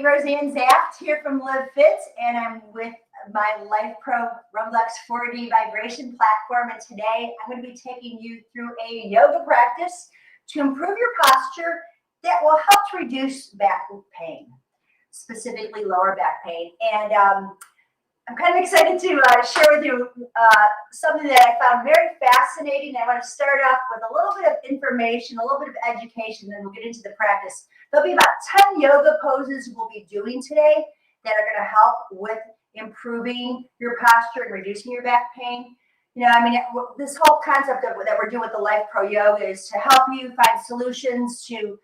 Roseann here from Live Fit, and I'm with my Lifepro Rumblux 4D vibration platform. And today I'm going to be taking you through a yoga practice to improve your posture that will help to reduce back pain, specifically lower back pain. And I'm kind of excited to share with you something that I found very fascinating. I want to start off with a little bit of information, a little bit of education, then we'll get into the practice. There'll be about 10 yoga poses we'll be doing today that are going to help with improving your posture and reducing your back pain. You know, I mean, this whole concept of that we're doing with the Lifepro yoga is to help you find solutions to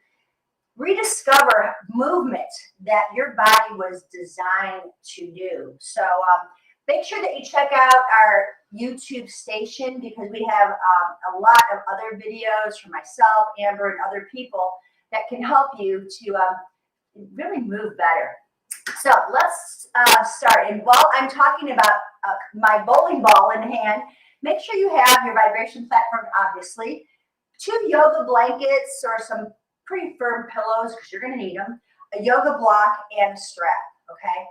rediscover movement that your body was designed to do. So make sure that you check out our YouTube station, because we have a lot of other videos from myself, Amber, and other people that can help you to really move better. So let's start. And while I'm talking about my bowling ball in hand, make sure you have your vibration platform, obviously, 2 yoga blankets or some pretty firm pillows, because you're going to need them, a yoga block, and a strap. Okay,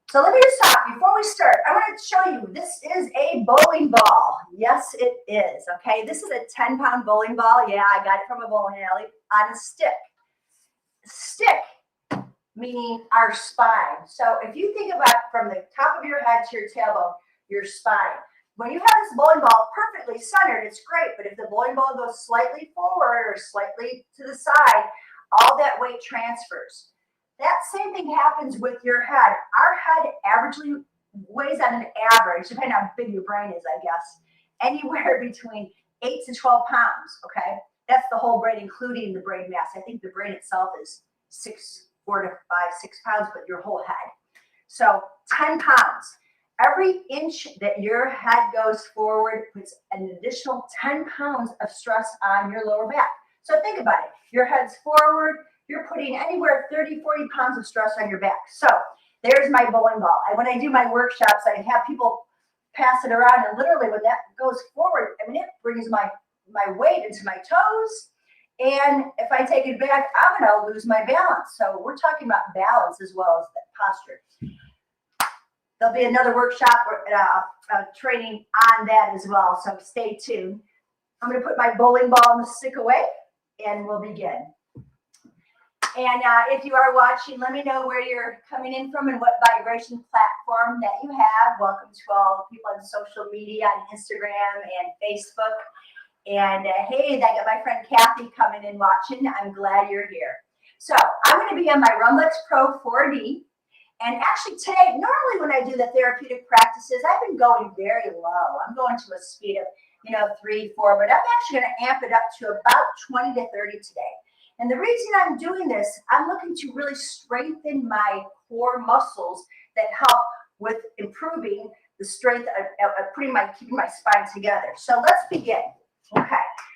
so let me just talk before we start. I want to show you, this is a bowling ball. Yes, it is. Okay, this is a 10-pound bowling ball. Yeah, I got it from a bowling alley on a stick. Stick meaning our spine. So if you think about from the top of your head to your tailbone, your spine. When you have this bowling ball perfectly centered, it's great. But if the bowling ball goes slightly forward or slightly to the side, all that weight transfers. That same thing happens with your head. Our head averagely weighs on an average, depending on how big your brain is, I guess, anywhere between 8 to 12 pounds, okay? That's the whole brain, including the brain mass. I think the brain itself is 4 to 5, 6 pounds, but your whole head. So 10 pounds. Every inch that your head goes forward puts an additional 10 pounds of stress on your lower back. So think about it. Your head's forward, you're putting anywhere 30, 40 pounds of stress on your back. So there's my bowling ball. When I do my workshops, I have people pass it around, and literally when that goes forward, I mean, it brings my weight into my toes. And if I take it back, I'm going to lose my balance. So we're talking about balance as well as that posture. There'll be another workshop training on that as well, so stay tuned. I'm going to put my bowling ball and the stick away, and we'll begin. And if you are watching, let me know where you're coming in from and what vibration platform that you have. Welcome to all the people on social media, on Instagram and Facebook. And hey, I got my friend Kathy coming in watching. I'm glad you're here. So I'm going to be on my Rumblux Pro 4D. And actually today, normally when I do the therapeutic practices, I've been going very low. I'm going to a speed of, 3, 4, but I'm actually going to amp it up to about 20 to 30 today. And the reason I'm doing this, I'm looking to really strengthen my core muscles that help with improving the strength of keeping my spine together. So let's begin. Okay,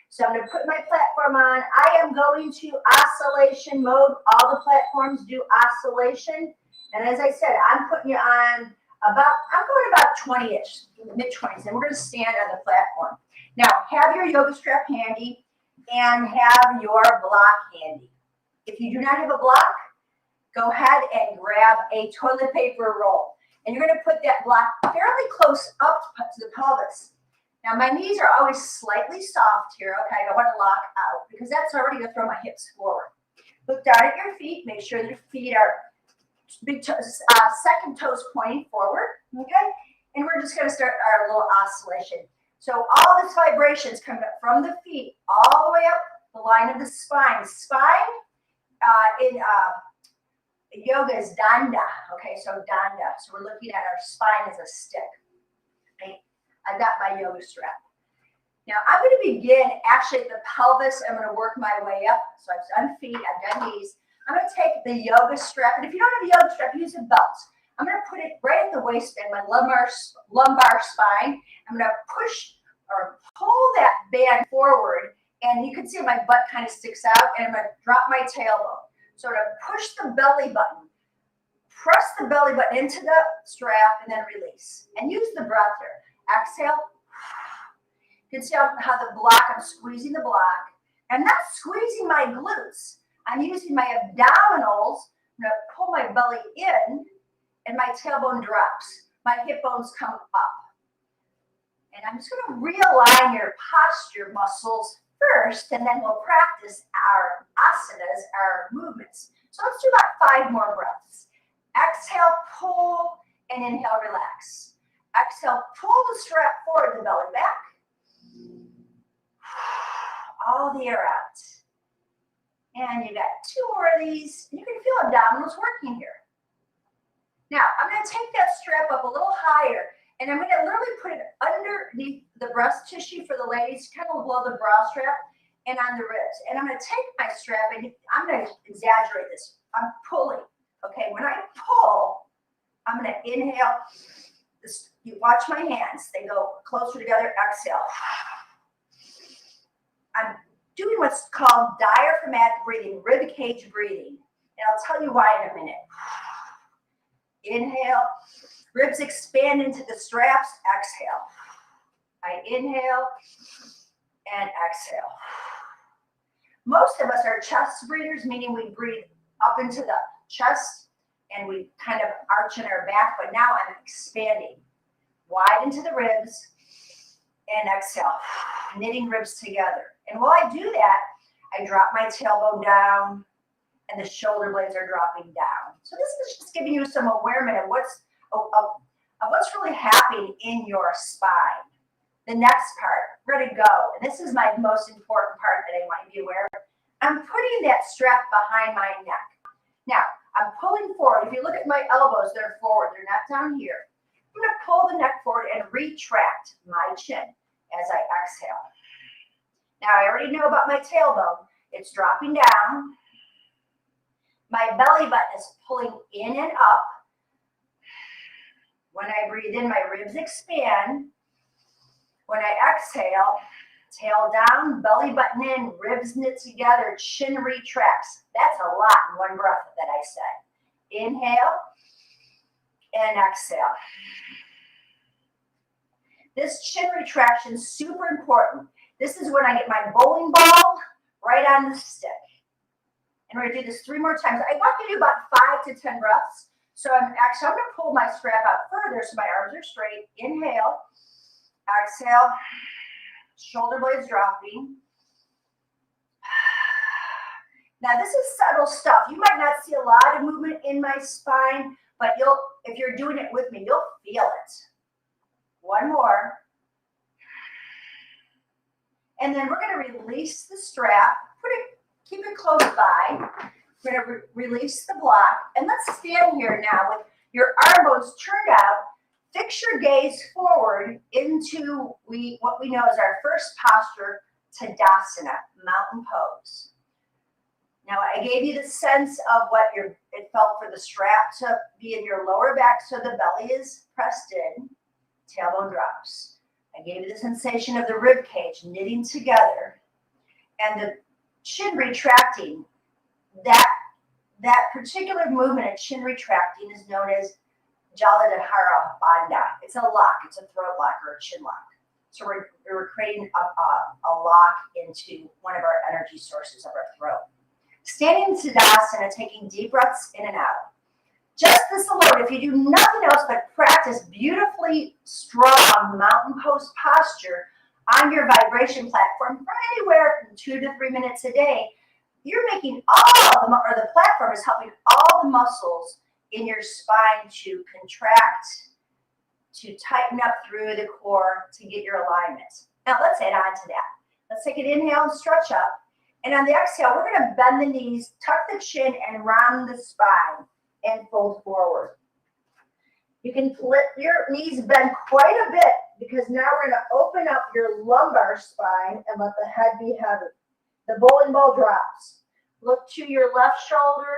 so I'm going to put my platform on. I am going to oscillation mode. All the platforms do oscillation. And as I said, I'm putting you on I'm going about 20-ish, mid-20s, and we're going to stand on the platform. Now, have your yoga strap handy and have your block handy. If you do not have a block, go ahead and grab a toilet paper roll. And you're going to put that block fairly close up to the pelvis. Now, my knees are always slightly soft here. Okay, I don't want to lock out because that's already going to throw my hips forward. Look down at your feet. Make sure that your feet are big toes, second toes pointing forward, okay? And we're just going to start our little oscillation. So all this vibration is coming up from the feet all the way up the line of the spine. Spine in yoga is danda, okay? So danda. So we're looking at our spine as a stick, okay? I've got my yoga strap. Now I'm going to begin actually at the pelvis. I'm going to work my way up. So I've done feet, I've done knees. I'm going to take the yoga strap, and if you don't have a yoga strap, use a belt. I'm going to put it right at the waistband, my lumbar spine. I'm going to push or pull that band forward, and you can see my butt kind of sticks out, and I'm going to drop my tailbone. So I'm going to push the belly button, press the belly button into the strap, and then release. And use the breath here. Exhale. You can see how I'm squeezing the block. I'm not squeezing my glutes. I'm using my abdominals I'm gonna pull my belly in and my tailbone drops. My hip bones come up. And I'm just gonna realign your posture muscles first, and then we'll practice our asanas, our movements. So let's do about 5 more breaths. Exhale, pull, and inhale, relax. Exhale, pull the strap forward, the belly back. All the air out. And you got 2 more of these. You can feel abdominals working here. Now, I'm going to take that strap up a little higher, and I'm going to literally put it underneath the breast tissue for the ladies, kind of below the bra strap, and on the ribs. And I'm going to take my strap, and I'm going to exaggerate this. I'm pulling. Okay, when I pull, I'm going to inhale. You watch my hands. They go closer together. Exhale. I'm doing what's called diaphragmatic breathing, rib cage breathing. And I'll tell you why in a minute. Inhale. Ribs expand into the straps. Exhale. I inhale and exhale. Most of us are chest breathers, meaning we breathe up into the chest and we kind of arch in our back, but now I'm expanding wide into the ribs and exhale, knitting ribs together. And while I do that, I drop my tailbone down and the shoulder blades are dropping down. So this is just giving you some awareness of what's really happening in your spine. The next part, we're going to go, and this is my most important part that I want you to be aware of. I'm putting that strap behind my neck. Now, I'm pulling forward. If you look at my elbows, they're forward. They're not down here. I'm going to pull the neck forward and retract my chin as I exhale. Now, I already know about my tailbone. It's dropping down. My belly button is pulling in and up. When I breathe in, my ribs expand. When I exhale, tail down, belly button in, ribs knit together, chin retracts. That's a lot in one breath that I said. Inhale and exhale. This chin retraction is super important. This is when I get my bowling ball right on the stick. And we're going to do this 3 more times. I want you to do about 5 to 10 breaths. So I'm going to pull my strap out further so my arms are straight. Inhale, exhale, shoulder blades dropping. Now this is subtle stuff. You might not see a lot of movement in my spine, but if you're doing it with me, you'll feel it. 1 more. And then we're going to release the strap. Keep it close by. We're going to release the block. And let's stand here now with your arm bones turned out. Fix your gaze forward into what we know as our first posture, Tadasana, mountain pose. Now I gave you the sense of what it felt for the strap to be in your lower back so the belly is pressed in, tailbone drops. I gave you the sensation of the rib cage knitting together and the chin retracting. That particular movement of chin retracting is known as Jaladhara Bandha. It's a lock. It's a throat lock or a chin lock. So we're creating a lock into one of our energy sources of our throat. Standing in Tadasana, taking deep breaths in and out. Just this alone, if you do nothing else but practice beautifully strong mountain pose posture on your vibration platform for anywhere from 2 to 3 minutes a day, you're making the platform is helping all the muscles in your spine to contract, to tighten up through the core to get your alignment. Now let's add on to that. Let's take an inhale and stretch up. And on the exhale, we're going to bend the knees, tuck the chin, and round the spine and fold forward. You can let your knees bend quite a bit because now we're going to open up your lumbar spine and let the head be heavy. The bowling ball drops. Look to your left shoulder.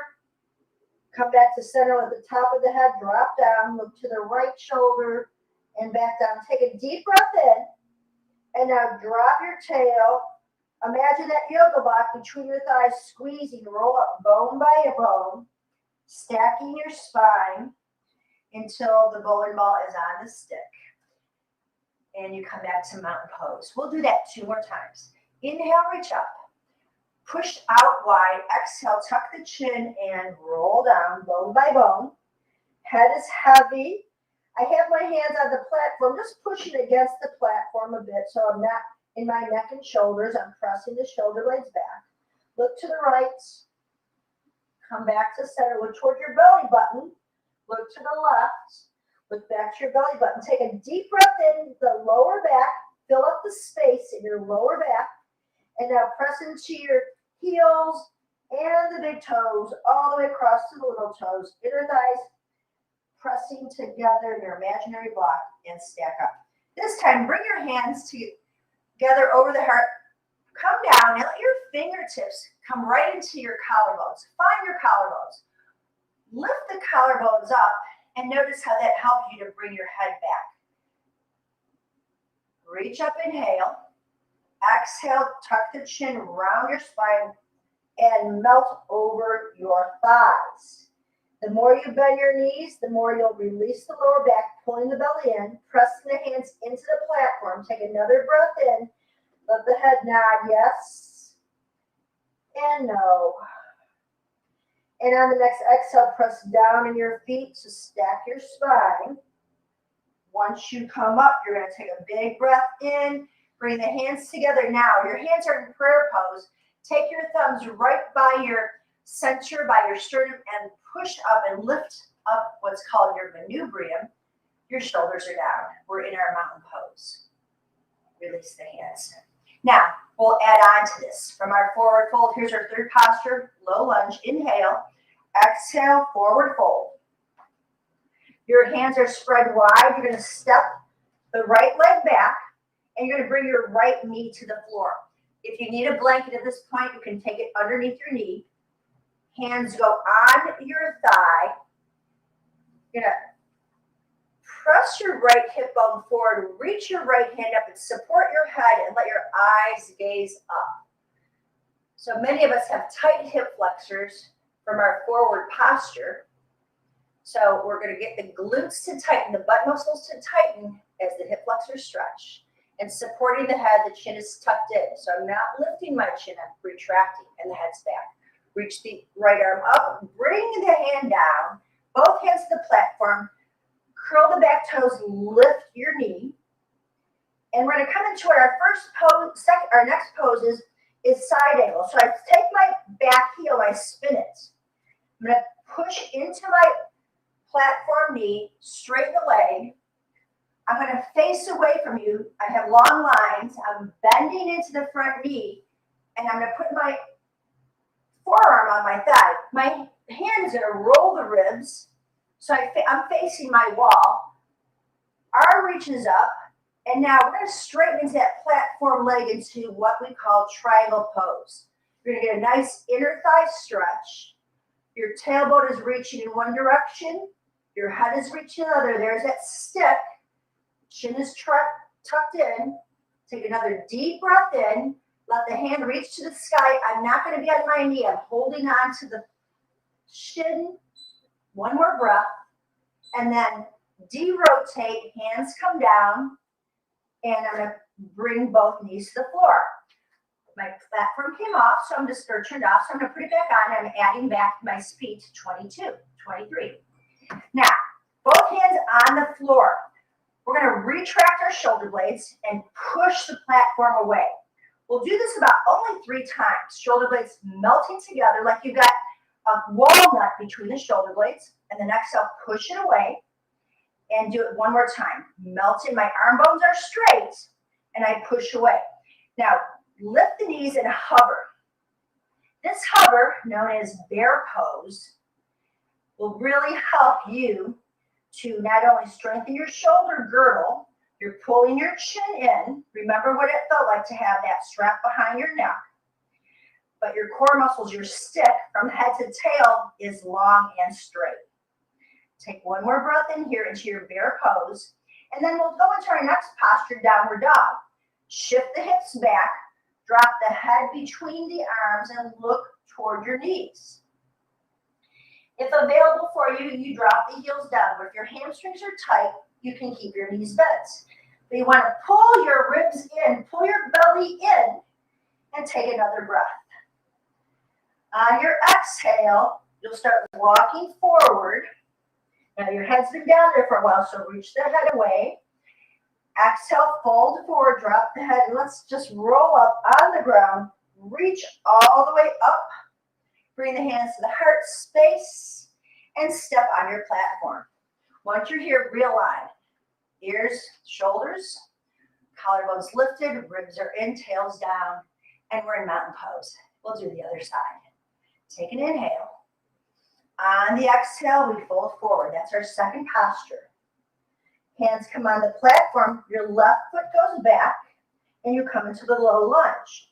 Come back to center at the top of the head. Drop down. Look to the right shoulder and back down. Take a deep breath in. And now drop your tail. Imagine that yoga block between your thighs squeezing. Roll up bone by bone. Stacking your spine until the bowling ball is on the stick. And you come back to mountain pose. We'll do that 2 more times. Inhale, reach up. Push out wide. Exhale, tuck the chin and roll down, bone by bone. Head is heavy. I have my hands on the platform, just pushing against the platform a bit so I'm not in my neck and shoulders. I'm pressing the shoulder blades back. Look to the right. Come back to center. Look toward your belly button. Look to the left. Look back to your belly button. Take a deep breath in the lower back. Fill up the space in your lower back. And now press into your heels and the big toes all the way across to the little toes. Inner thighs pressing together in your imaginary block and stack up. This time, bring your hands together over the heart. Come down and let your fingertips come right into your collarbones. Find your collarbones. Lift the collarbones up and notice how that helps you to bring your head back. Reach up, inhale. Exhale, tuck the chin around your spine and melt over your thighs. The more you bend your knees, the more you'll release the lower back, pulling the belly in, pressing the hands into the platform. Take another breath in. Let the head nod yes and no. And on the next exhale, press down in your feet to stack your spine. Once you come up, you're going to take a big breath in. Bring the hands together now. Your hands are in prayer pose. Take your thumbs right by your center, by your sternum, and push up and lift up what's called your manubrium. Your shoulders are down. We're in our mountain pose. Release the hands. Now, we'll add on to this. From our forward fold, here's our third posture, low lunge. Inhale. Exhale, forward fold. Your hands are spread wide. You're going to step the right leg back, and you're going to bring your right knee to the floor. If you need a blanket at this point, you can take it underneath your knee. Hands go on your thigh. You're going to press your right hip bone forward, reach your right hand up and support your head and let your eyes gaze up. So many of us have tight hip flexors from our forward posture. So we're going to get the glutes to tighten, the butt muscles to tighten as the hip flexors stretch. And supporting the head, the chin is tucked in. So I'm not lifting my chin, I'm retracting and the head's back. Reach the right arm up, bring the hand down, both hands to the platform, curl the back toes, lift your knee. And we're going to come into our first pose, our next pose is side angle. So I take my back heel, I spin it. I'm going to push into my platform knee, straighten the leg. I'm going to face away from you. I have long lines. I'm bending into the front knee, and I'm going to put my forearm on my thigh. My hand is going to roll the ribs, so I'm facing my wall. Arm reaches up, and now we're going to straighten into that platform leg into what we call triangle pose. You're going to get a nice inner thigh stretch. Your tailbone is reaching in one direction. Your head is reaching another. There's that stick. Chin is tucked in. Take another deep breath in. Let the hand reach to the sky. I'm not going to be on my knee. I'm holding on to the shin. One more breath. And then de-rotate. Hands come down. And I'm going to bring both knees to the floor. My platform came off, so I'm just turned off. So I'm going to put it back on. I'm adding back my speed to 22, 23. Now, both hands on the floor. We're going to retract our shoulder blades and push the platform away. We'll do this about only 3 times. Shoulder blades melting together like you've got a walnut between the shoulder blades. And then exhale, push it away. And do it one more time. Melt in. My arm bones are straight. And I push away. Now, lift the knees and hover. This hover, known as bear pose, will really help you to not only strengthen your shoulder girdle, you're pulling your chin in. Remember what it felt like to have that strap behind your neck. But your core muscles, your stick from head to tail is long and straight. Take one more breath in here into your bear pose. And then we'll go into our next posture, downward dog. Shift the hips back. Drop the head between the arms and look toward your knees. If available for you, you drop the heels down. But if your hamstrings are tight, you can keep your knees bent. But you want to pull your ribs in, pull your belly in, and take another breath. On your exhale, you'll start walking forward. Now your head's been down there for a while, so reach the head away. Exhale, fold forward, drop the head, and let's just roll up on the ground. Reach all the way up. Bring the hands to the heart space and step on your platform. Once you're here, realign. Ears, shoulders, collarbones lifted, ribs are in, tails down, and we're in mountain pose. We'll do the other side. Take an inhale. On the exhale, we fold forward. That's our second posture. Hands come on the platform. Your left foot goes back, and you come into the low lunge.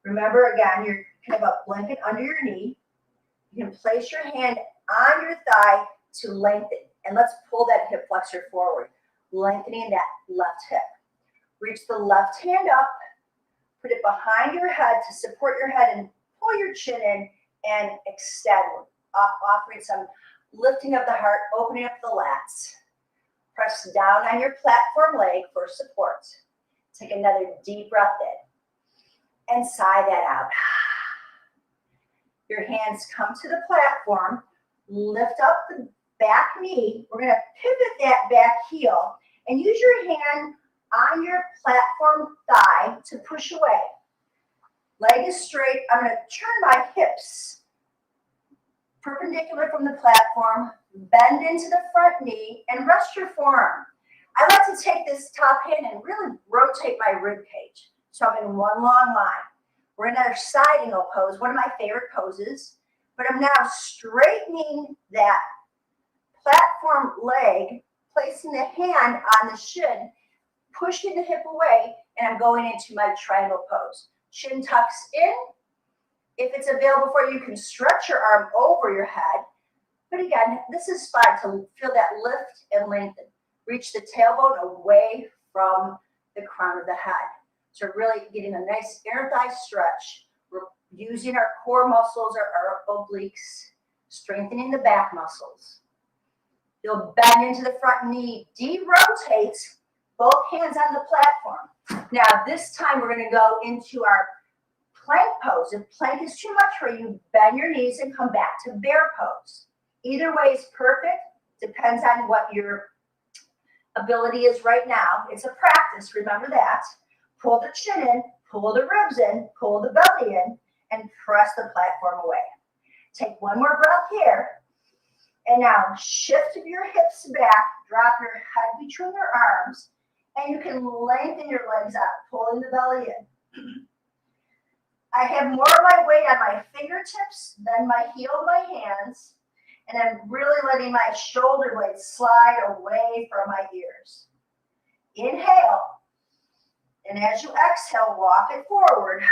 Remember, again, you can have a blanket under your knee. You can place your hand on your thigh to lengthen. And let's pull that hip flexor forward, lengthening that left hip. Reach the left hand up, put it behind your head to support your head and pull your chin in and extend, offering some lifting of the heart, opening up the lats. Press down on your platform leg for support. Take another deep breath in and sigh that out. Your hands come to the platform, lift up the back knee. We're going to pivot that back heel and use your hand on your platform thigh to push away. Leg is straight. I'm going to turn my hips perpendicular from the platform, bend into the front knee, and rest your forearm. I like to take this top hand and really rotate my rib cage. So I'm in one long line. We're in our side angle pose, one of my favorite poses. But I'm now straightening that platform leg, placing the hand on the shin, pushing the hip away, and I'm going into my triangle pose. Chin tucks in. If it's available for you, you can stretch your arm over your head. But again, this is fine to feel that lift and lengthen. Reach the tailbone away from the crown of the head. So really getting a nice inner thigh stretch. We're using our core muscles, our obliques, strengthening the back muscles. You'll bend into the front knee, de-rotate, both hands on the platform. Now this time we're going to go into our plank pose. If plank is too much for you, bend your knees and come back to bear pose. Either way is perfect. Depends on what your ability is right now. It's a practice, remember that. Pull the chin in, pull the ribs in, pull the belly in, and press the platform away. Take one more breath here. And now shift your hips back, drop your head between your arms, and you can lengthen your legs out, pulling the belly in. I have more of my weight on my fingertips than my heel of my hands, and I'm really letting my shoulder blades slide away from my ears. Inhale, and as you exhale, walk it forward.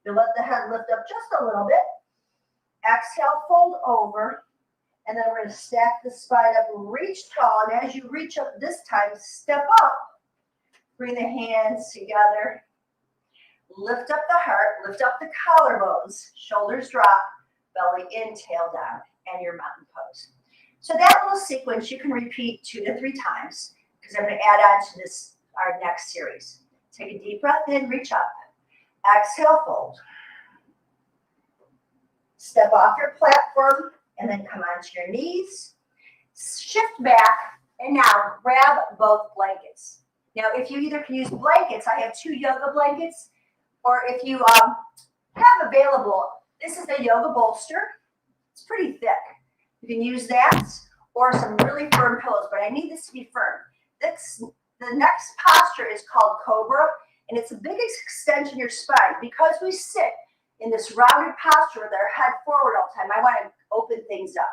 You let the head lift up just a little bit. Exhale, fold over, and then we're going to stack the spine up, reach tall, and as you reach up this time, step up. Bring the hands together. Lift up the heart, lift up the collarbones, shoulders drop, belly in, tail down, and your mountain pose. So that little sequence you can repeat 2 to 3 times because I'm going to add on to this, our next series. Take a deep breath in, reach up. Exhale, fold. Step off your platform and then come onto your knees. Shift back and now grab both blankets. Now if you either can use blankets, I have 2 yoga blankets, or if you have available, this is a yoga bolster. It's pretty thick. You can use that or some really firm pillows, but I need this to be firm. The next posture is called Cobra, and it's the biggest extension of your spine. Because we sit in this rounded posture with our head forward all the time, I want to open things up.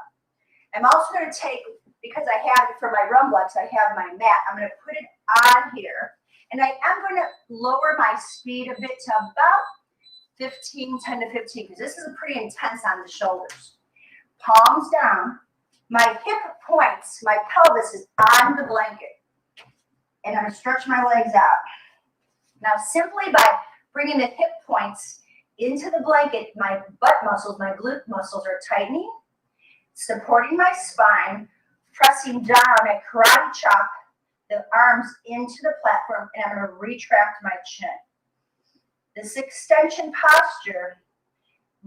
I'm also going to take, because I have it for my rumblocks, I have my mat. I'm going to put it on here. And I am going to lower my speed a bit to about 10 to 15, because this is pretty intense on the shoulders. Palms down. My hip points, my pelvis is on the blanket. And I'm going to stretch my legs out. Now, simply by bringing the hip points into the blanket, my butt muscles, my glute muscles are tightening, supporting my spine, pressing down at karate chop, the arms into the platform, and I'm going to retract my chin. This extension posture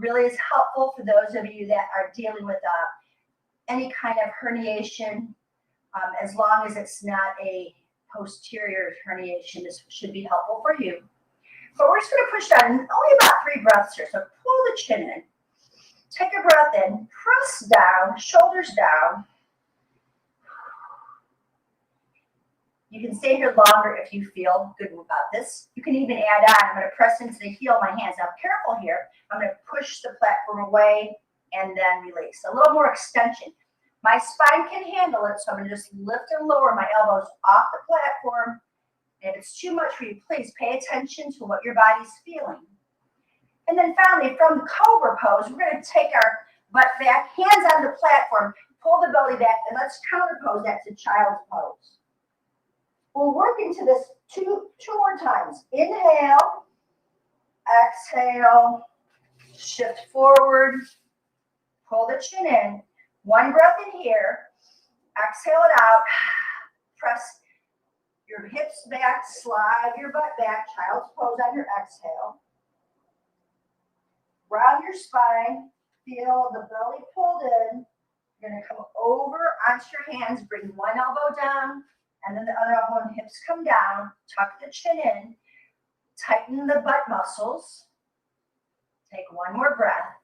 really is helpful for those of you that are dealing with any kind of herniation, as long as it's not a posterior herniation. This should be helpful for you. But we're just going to push down, only about 3 breaths here. So pull the chin in, take a breath in, press down, shoulders down. You can stay here longer if you feel good about this. You can even add on. I'm going to press into the heel of my hands. Now, careful here. I'm going to push the platform away and then release. A little more extension. My spine can handle it, so I'm going to just lift and lower my elbows off the platform. And if it's too much for you, please pay attention to what your body's feeling. And then finally, from the Cobra pose, we're going to take our butt back, hands on the platform, pull the belly back, and let's counter pose that to child's pose. We'll work into this two more times. Inhale, exhale, shift forward, pull the chin in. 1 breath in here, exhale it out, press your hips back, slide your butt back, child's pose on your exhale. Round your spine, feel the belly pulled in. You're going to come over onto your hands, bring one elbow down, and then the other elbow and hips come down. Tuck the chin in, tighten the butt muscles. Take 1 more breath.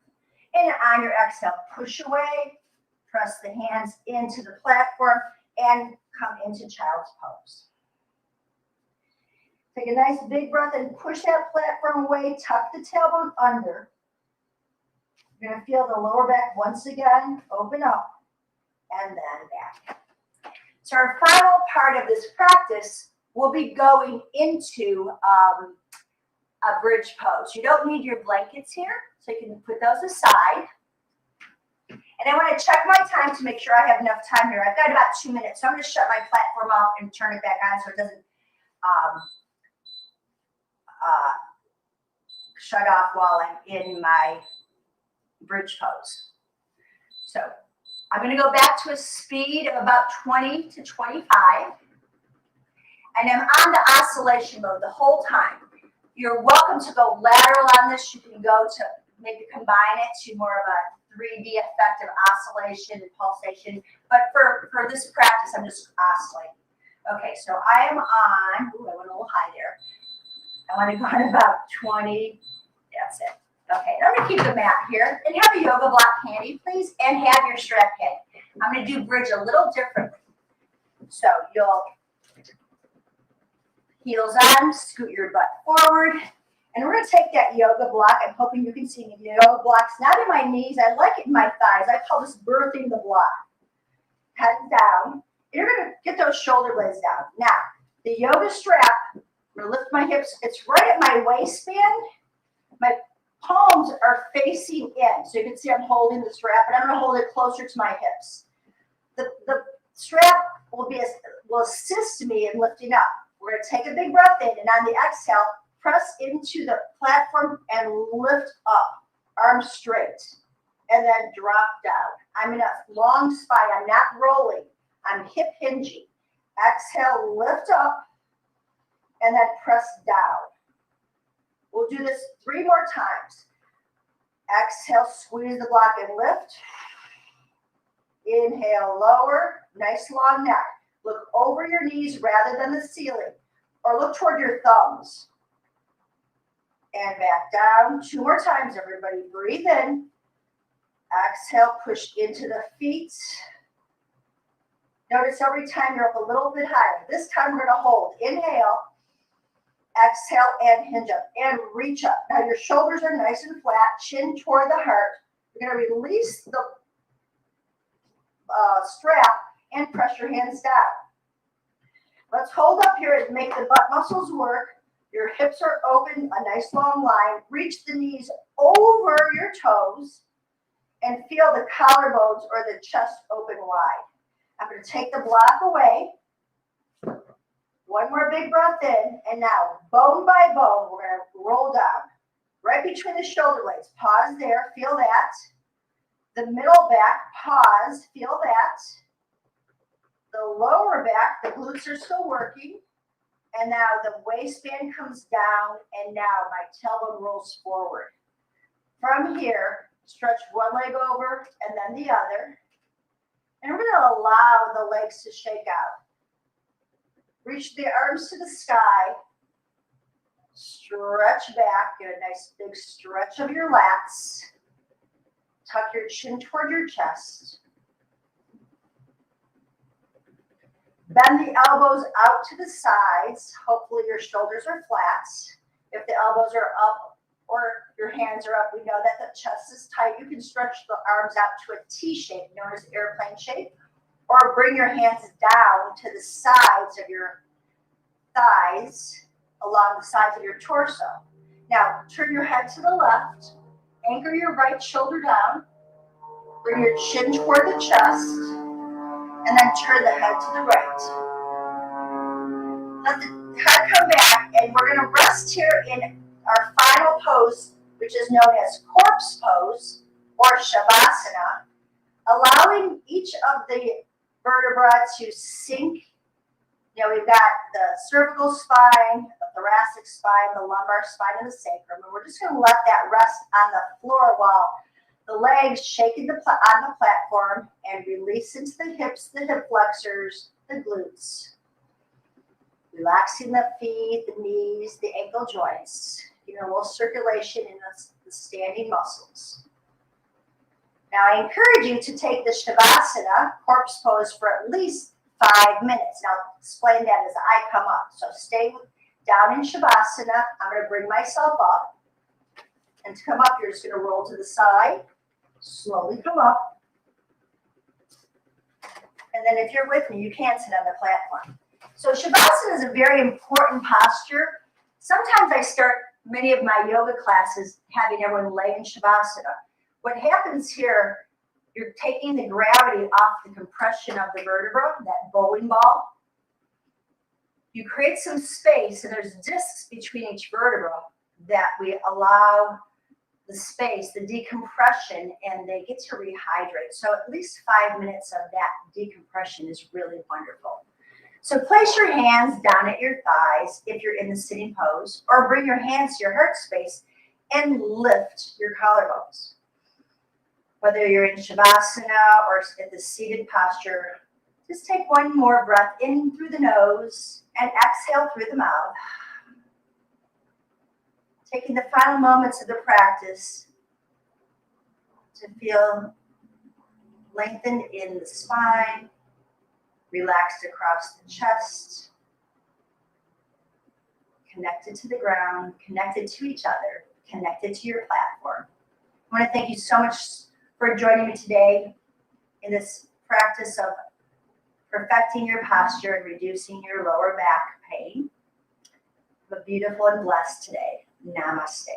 And on your exhale, push away, press the hands into the platform, and come into child's pose. Take a nice big breath and push that platform away. Tuck the tailbone under. You're going to feel the lower back once again open up and then back. So our final part of this practice will be going into a bridge pose. You don't need your blankets here, so you can put those aside. And I want to check my time to make sure I have enough time here. I've got about 2 minutes, so I'm going to shut my platform off and turn it back on so it doesn't shut off while I'm in my bridge pose. So I'm going to go back to a speed of about 20 to 25. And I'm on the oscillation mode the whole time. You're welcome to go lateral on this. You can go to maybe combine it to more of a 3D effect of oscillation and pulsation. But for this practice, I'm just oscillating. Okay, so I am on, ooh, I went a little high there. I want to go on about 20. That's it. Okay, I'm going to keep the mat here and have a yoga block handy, please, and have your strap handy. I'm going to do bridge a little differently. So you'll heels on, scoot your butt forward, and we're going to take that yoga block. I'm hoping you can see me. The yoga block's not in my knees. I like it in my thighs. I call this birthing the block. Head down. You're going to get those shoulder blades down. Now, the yoga strap, I'm going to lift my hips. It's right at my waistband. My palms are facing in, so you can see I'm holding the strap, and I'm going to hold it closer to my hips. The strap will assist me in lifting up. We're going to take a big breath in, and on the exhale, press into the platform and lift up, arms straight, and then drop down. I'm in a long spine. I'm not rolling. I'm hip hinging. Exhale, lift up, and then press down. We'll do this 3 more times. Exhale, squeeze the block and lift. Inhale, lower. Nice long neck. Look over your knees rather than the ceiling, or look toward your thumbs. And back down. 2 more times, everybody. Breathe in. Exhale, push into the feet. Notice every time you're up a little bit higher. This time we're going to hold. Inhale. Exhale and hinge up and reach up. Now your shoulders are nice and flat, chin toward the heart. You're going to release the strap and press your hands down. Let's hold up here and make the butt muscles work. Your hips are open, a nice long line. Reach the knees over your toes and feel the collarbones or the chest open wide. I'm going to take the block away. 1 more big breath in, and now bone by bone, we're going to roll down. Right between the shoulder blades. Pause there, feel that. The middle back, pause, feel that. The lower back, the glutes are still working. And now the waistband comes down, and now my tailbone rolls forward. From here, stretch one leg over and then the other. And we're going to allow the legs to shake out. Reach the arms to the sky. Stretch back. Get a nice big stretch of your lats. Tuck your chin toward your chest. Bend the elbows out to the sides. Hopefully your shoulders are flat. If the elbows are up or your hands are up, we know that the chest is tight. You can stretch the arms out to a T shape, known as airplane shape, or bring your hands down to the sides of your thighs, along the sides of your torso. Now, turn your head to the left, anchor your right shoulder down, bring your chin toward the chest, and then turn the head to the right. Let the head come back, and we're going to rest here in our final pose, which is known as corpse pose or Shavasana, allowing each of the vertebrae to sink. You know, we've got the cervical spine, the thoracic spine, the lumbar spine, and the sacrum, and we're just going to let that rest on the floor while the legs shaking on the platform and release into the hips, the hip flexors, the glutes. Relaxing the feet, the knees, the ankle joints. You know, a little circulation in the standing muscles. Now, I encourage you to take the Shavasana, corpse pose, for at least 5 minutes. Now, I'll explain that as I come up. So stay down in Shavasana. I'm going to bring myself up. And to come up, you're just going to roll to the side. Slowly come up. And then if you're with me, you can sit on the platform. So Shavasana is a very important posture. Sometimes I start many of my yoga classes having everyone lay in Shavasana. What happens here, you're taking the gravity off the compression of the vertebra, that bowling ball. You create some space, and there's discs between each vertebra that we allow the space, the decompression, and they get to rehydrate. So at least 5 minutes of that decompression is really wonderful. So place your hands down at your thighs if you're in the sitting pose, or bring your hands to your heart space and lift your collarbones. Whether you're in Shavasana or in the seated posture, just take one more breath in through the nose and exhale through the mouth. Taking the final moments of the practice to feel lengthened in the spine, relaxed across the chest, connected to the ground, connected to each other, connected to your platform. I want to thank you so much for joining me today in this practice of perfecting your posture and reducing your lower back pain. Be beautiful and blessed today. Namaste.